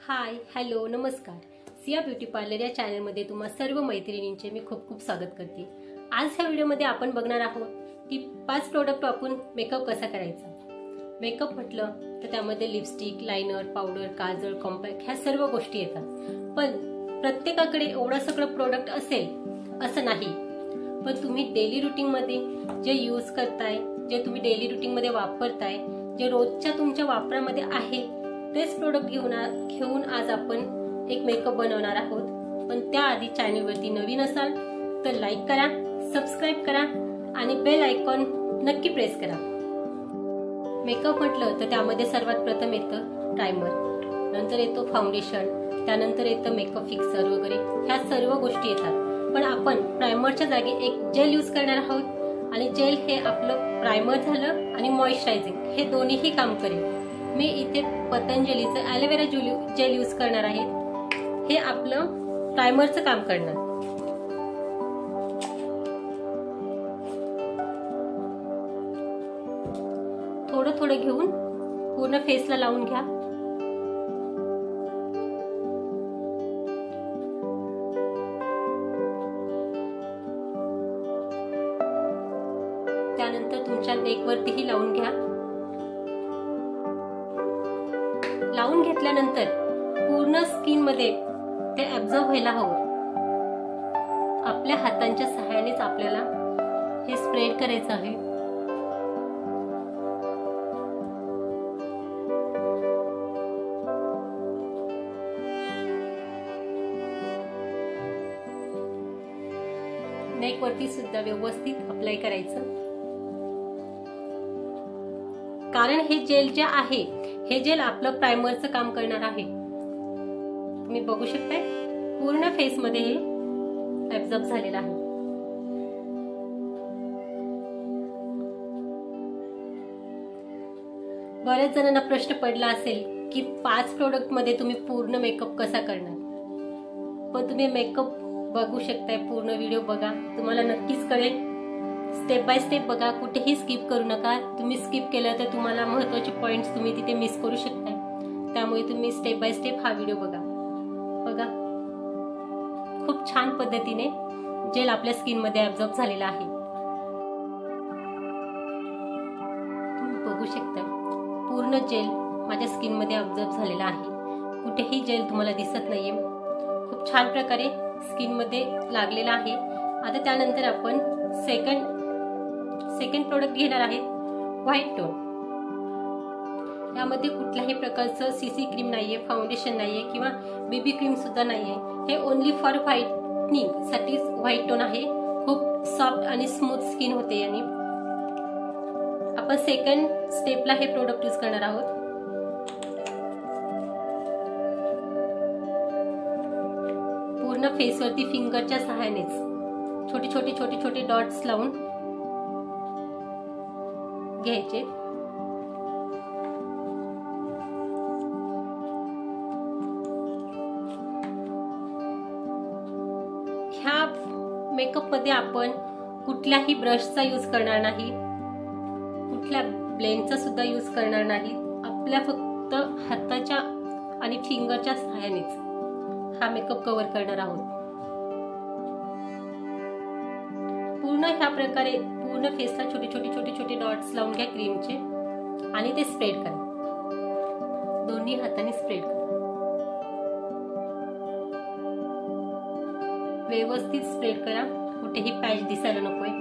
Hi hello नमस्कार. Siya beauty parlour या चॅनलमध्ये तुम्हा सर्व मैत्रिणींचे मी खूप खूप स्वागत करते. आज ह्या व्हिडिओमध्ये आपण बघणार आहोत की 5 प्रोडक्ट वापरून मेकअप कसा करायचा. मेकअप म्हटलं तर त्यामध्ये लिपस्टिक, लायनर, पावडर, काजळ, कॉम्पॅक्ट ह्या सर्व गोष्टी येतात. पण प्रत्येकाकडे एवढं सगळं प्रोडक्ट असेल असं नाही. पण तुम्ही डेली रुटीनमध्ये जे यूज करताय, जे तुम्ही डेली रुटीनमध्ये वापरताय, जे रोजच्या तुमच्या वापरामध्ये आहे तेच प्रोडक्ट घेऊन आज आपण एक मेकअप बनवणार आहोत. पण त्याआधी चॅनलवरती नवीन असाल तर लाईक करा, सबस्क्राईब करा आणि बेल आयकॉन नक्की प्रेस करा. मेकअप म्हटलं तर त्यामध्ये सर्वात प्रथम येतं प्रायमर, नंतर येतो फाउंडेशन, त्यानंतर येतं मेकअप फिक्सर वगैरे ह्या सर्व गोष्टी येतात. पण आपण प्रायमरच्या जागी एक जेल यूज करणार आहोत आणि जेल हे आपलं प्रायमर झालं आणि मॉइश्चरायझिंग हे दोन्हीही काम करेल. मी इथे पतंजलीचं ॲलोवेरा जेल यूज करणार आहे. हे आपलं प्रायमरचं काम करणार. थोडं थोडं घेऊन पूर्ण फेसला लावून घ्या. त्यानंतर तुमच्या नेकवरतीही लावून घ्या. लावून घेतल्यानंतर पूर्ण स्किन मध्ये ते ऍब्झॉर्ब व्हायला हवं. आपल्या हातांच्या सहाय्यानेच आपल्याला हे स्प्रेड करायचं आहे. नेक वरती सुद्धा व्यवस्थित अप्लाय करायचं. कारण हे जेल जे आहे हे जेल आपलं प्रायमरचं काम करणार आहे. तुम्ही बघू शकताय पूर्ण फेस मध्ये हे ऍब्झॉर्ब झालेलं आहे. बऱ्याच जणांना प्रश्न पडला असेल की 5 प्रोडक्ट मध्ये तुम्ही पूर्ण मेकअप कसा करणार. पण तुम्ही मेकअप बघू शकताय, पूर्ण व्हिडिओ बघा, तुम्हाला नक्कीच कळेल. स्टेप बाय स्टेप बघा, कुठेही स्किप करू नका. तुम्ही स्किप केलं तर तुम्हाला महत्त्वाचे पॉइंट्स तुम्ही तिथे मिस करू शकताय. त्यामुळे तुम्ही स्टेप बाय स्टेप हा व्हिडिओ बघा. खूप छान पद्धतीने जेल आपल्या स्किन मध्ये ऍब्झॉर्ब झालेला आहे. तुम्ही बघू शकता पूर्ण जेल माझ्या स्किन मध्ये ऍब्झॉर्ब झालेला आहे. कुठेही जेल तुम्हाला दिसत नाहीये. खूप छान प्रकारे स्किन मध्ये लागलेला आहे. आता त्यानंतर आपण सेकंड प्रोडक्ट घेणार आहे, व्हाईट टोन. यामध्ये कुठल्याही प्रकारचं सीसी क्रीम नाहीये, फाउंडेशन नाहीये किंवा बेबी क्रीम सुद्धा नाहीये. हे ओनली फॉर व्हाईटनिंग साठी व्हाईट टोन आहे. खूप सॉफ्ट आणि स्मूथ स्किन होते याने. आपण सेकंड स्टेपला हे प्रोडक्ट यूज करणार आहोत. पूर्ण फेसवरती फिंगरच्या सहाय्यानेच छोटे छोटे डॉट्स लावून घ्यायचे. ह्या मेकअप मध्ये आपण कुठल्याही ब्रशचा यूज करणार नाही, कुठल्या ब्लेंडचा सुद्धा यूज करणार नाही. आपल्या फक्त हाताच्या आणि फिंगरच्या सहाय्यानेच हा मेकअप कव्हर करणार आहोत. पूर्ण ह्या प्रकारे पूर्ण फेसला छोटे डॉट्स लावून घ्या क्रीमचे आणि ते स्प्रेड करा. दोन्ही हाताने स्प्रेड करा. व्यवस्थित स्प्रेड करा. कुठेही पॅच दिसायला नकोय.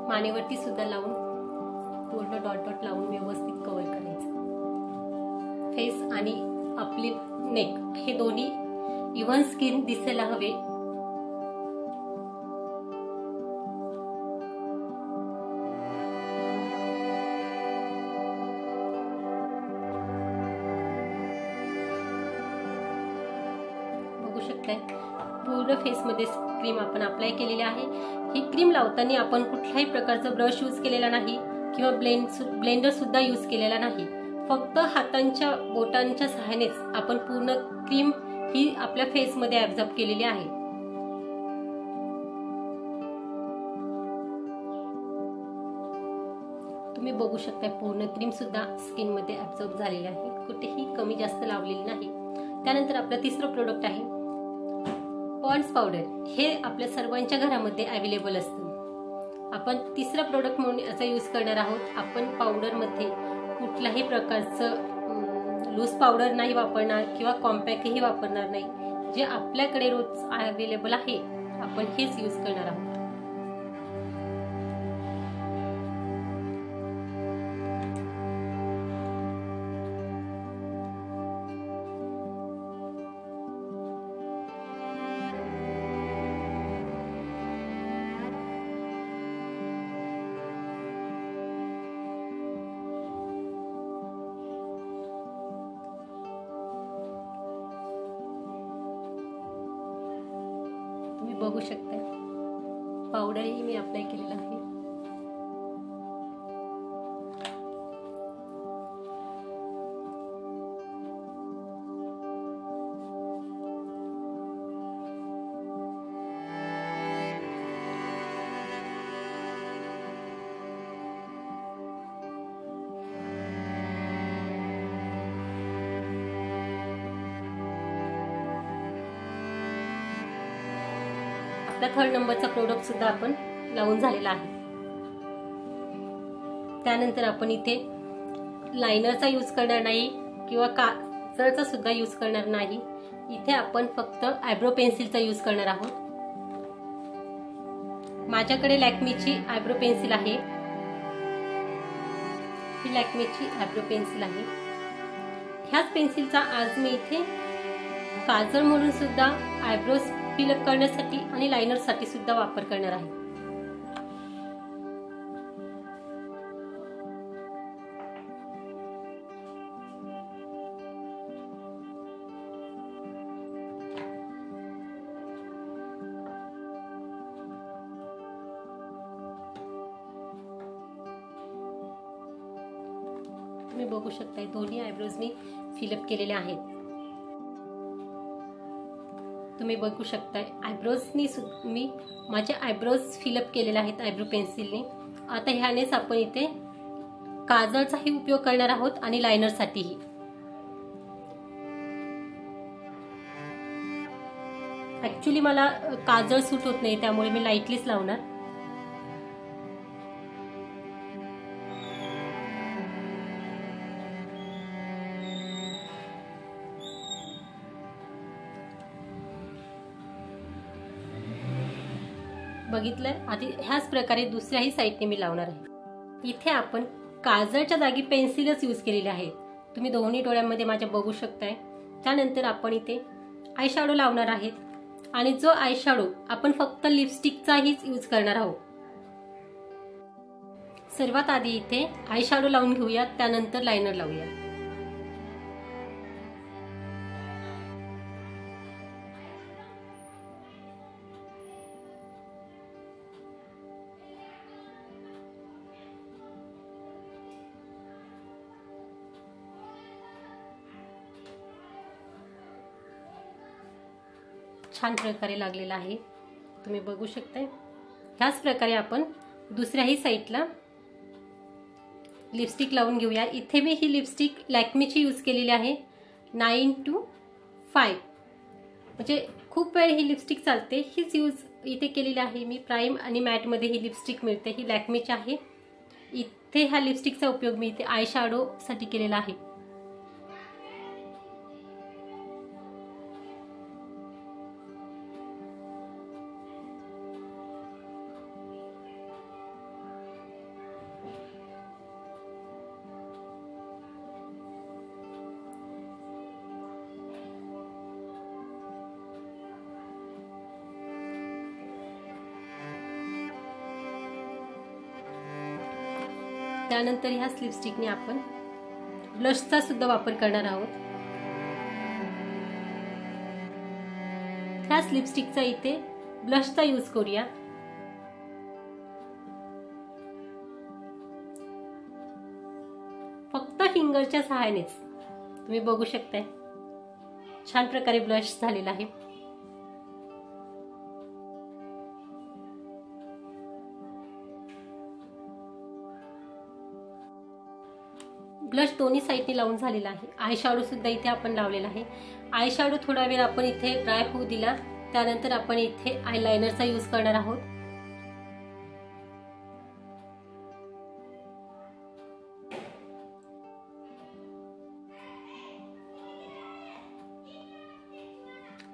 मानेवरती सुद्धा लावून पूर्ण डॉट लावून व्यवस्थित कव्हर करायचं. फेस आणि आपली नेक हे दोन्ही इव्हन स्किन दिसायला हवे. शकताय पूर्ण फेसमध्ये क्रीम आपण अप्लाय केलेली आहे। ही क्रीम लावताना आपण कुठल्याही प्रकारचा ब्रश यूज केलेला नाही किंवा ब्लेंडर सुद्धा यूज केलेला नाही। फक्त हातांच्या बोटांच्या सहाय्यानेच आपण पूर्ण क्रीम ही आपल्या फेसमध्ये ऍब्झॉर्ब केलेली आहे। तुम्ही बघू शकता पूर्ण क्रीम सुद्धा स्किन मध्ये ऍब्झॉर्ब झालेली आहे, कुठेही कमी जास्त लावलेली नाही। त्यानंतर आपलं तिसरं प्रोडक्ट आहे पॉन्ड्स पावडर। हे आपल्या सर्वांच्या घरामध्ये अवेलेबल असतं। आपण तिसरा प्रोडक्ट म्हणून याचा यूज करणार आहोत। आपण पावडर मध्ये कुठल्याही प्रकारचं लूज पावडर नाही वापरणार किंवा कॉम्पॅक्टही वापरणार नाही। जे आपल्याकडे रोज अवेलेबल आहे आपण हेच यूज करणार आहोत। तुम्ही बघू शकता पावडरही मी अप्लाय केलेला आहे। आपला 3rd नंबरचा प्रोडक्ट सुद्धा आपण लावून झालेला आहे। त्यानंतर आपण इथे लायनरचा यूज करणार नाही किंवा काजळचा सुद्धा यूज करणार नाही। इथे आपण फक्त आयब्रो पेन्सिलचा यूज करणार आहोत। माझ्याकडे लॅक्मीची आयब्रो पेन्सिल आहे। ही लॅक्मीची आयब्रो पेन्सिल आहे। ह्याच पेन्सिलचा आज मी इथे काजळ म्हणून सुद्धा आयब्रोज फिलअप करण्यासाठी आणि लायनर साठी सुद्धा वापर करणार आहे। तुम्ही बघू शकता दोन्ही आयब्रोज मी फिलअप केलेले आहेत। तुम्ही बघू शकता आयब्रोजनी मी माझे आयब्रोज फिलअप केलेले आहेत आयब्रो पेन्सिलने। आता ह्यानेच आपण इथे काजळचाही उपयोग करणार आहोत आणि लायनर साठीही। ऍक्च्युली मला काजळ सूट होत नाही त्यामुळे मी लाईटलीच लावणार। बघितलंय आधी ह्याच प्रकारे दुसऱ्याही साइडने मी लावणार आहे। इथे आपण काजळच्या जागी पेन्सिलच यूज केलेले आहे। तुम्ही दोन्ही डोळ्यांमध्ये माझ्या बघू शकताय। त्यानंतर आपण इथे आय शॅडो लावणार आहेत आणि जो आय शॅडो आपण फक्त लिपस्टिकचाहीच यूज करणार आहोत। सर्वात आधी इथे आय शॅडो लावून घेऊया, त्यानंतर लायनर लावूया। छान प्रकारे लागलेला आहे, तुम्ही बघू शकताय। ह्याच प्रकारे आपण दुसऱ्याही साइडला लिपस्टिक लावून घेऊया। इथे मी ही लिपस्टिक लॅक्मीची यूज केलेली आहे 925, म्हणजे खूप वेळ ही लिपस्टिक चालते। हीच यूज इथे केलेली आहे मी। प्राइम आणि मॅट मध्ये ही लिपस्टिक मिळते, ही लॅक्मीची आहे। इथे ह्या लिपस्टिकचा उपयोग मी इथे आय शॅडो साठी केलेला आहे। त्यानंतर ह्या लिपस्टिकने आपण ब्लशचा सुद्धा वापर करणार आहोत। ह्याच लिपस्टिकचा इथे ब्लशचा यूज करूया। फक्त फिंगरच्या सहाय्यानेच तुम्ही बघू शकताय छान प्रकारे ब्लश झालेला आहे। ब्लश दोन्ही साइडने लावून झालेला आहे। आय शॅडो सुद्धा इथे आपण लावलेला आहे। आय शॅडो थोडा वेळ आपण इथे ड्राय होऊ दिला, त्यानंतर आपण इथे आयलाइनरचा यूज करणार आहोत।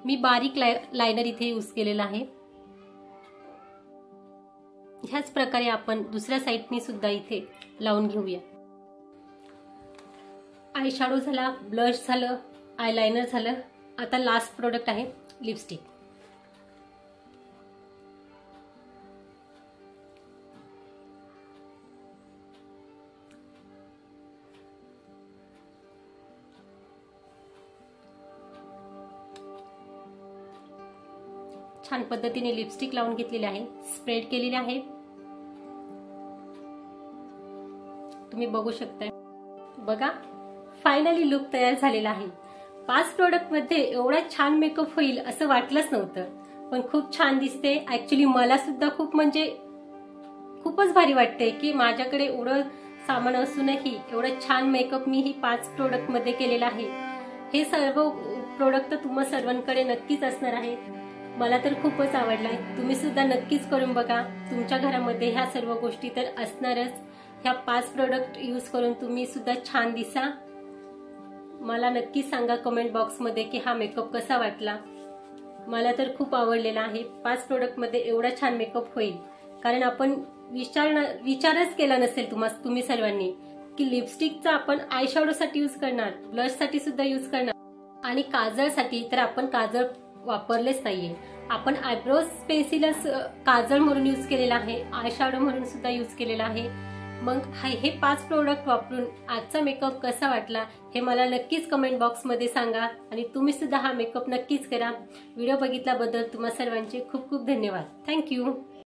मी बारीक लाइनर इथे यूज केलेला आहे। ह्याच प्रकारे आपण दुसऱ्या साइडनी सुद्धा इथे लावून घेऊया। आय शॅडो झाला, ब्लश झालं, आयलाइनर झालं। आता लास्ट प्रोडक्ट आहे लिपस्टिक। छान पद्धतीने लिपस्टिक लावून घेतलेली आहे, स्प्रेड केलेली आहे। तुम्ही बघू शकताय। बघा फायनली लुक तयार झालेला आहे। 5 प्रोडक्ट मध्ये एवढा छान मेकअप होईल असं वाटलंच नव्हतं, पण खूप छान दिसते। ऍक्च्युली मला सुद्धा खूपच भारी वाटते की माझ्याकडे एवढं सामान असूनही एवढं छान मेकअप मी ही 5 प्रोडक्ट मध्ये केलेला आहे। हे सर्व प्रोडक्ट तर तुम्हा सर्वांकडे नक्कीच असणार आहे। मला तर खूपच आवडलाय। तुम्ही सुद्धा नक्कीच करून बघा। तुमच्या घरामध्ये ह्या सर्व गोष्टी तर असणारच। ह्या 5 प्रोडक्ट यूज करून तुम्ही सुद्धा छान दिसा। मला नक्की सांगा कमेंट बॉक्स मध्ये की हा मेकअप कसा वाटला। मला तर खूप आवडलेला आहे। 5 प्रोडक्ट मध्ये एवढा छान मेकअप होईल, कारण आपण विचारच केला नसेल तुम्ही सर्वांनी की लिपस्टिकचा आपण आय शॅडो साठी यूज करणार, ब्लश साठी सुद्धा यूज करणार आणि काजळ साठी तर आपण काजळ वापरलेच नाहीये। आपण आयब्रोज पेन्सिलच काजळ म्हणून यूज केलेला आहे, आय शॅडो म्हणून सुद्धा यूज केलेला आहे। मग हे 5 प्रोडक्ट वापरून आजचा मेकअप कसा वाटला हे मला नक्कीच कमेंट बॉक्स मध्ये सांगा आणि तुम्ही सुद्धा हा मेकअप नक्कीच करा। व्हिडिओ बघितल्याबद्दल तुम्हा सर्वांचे खूप खूप धन्यवाद। थँक्यू।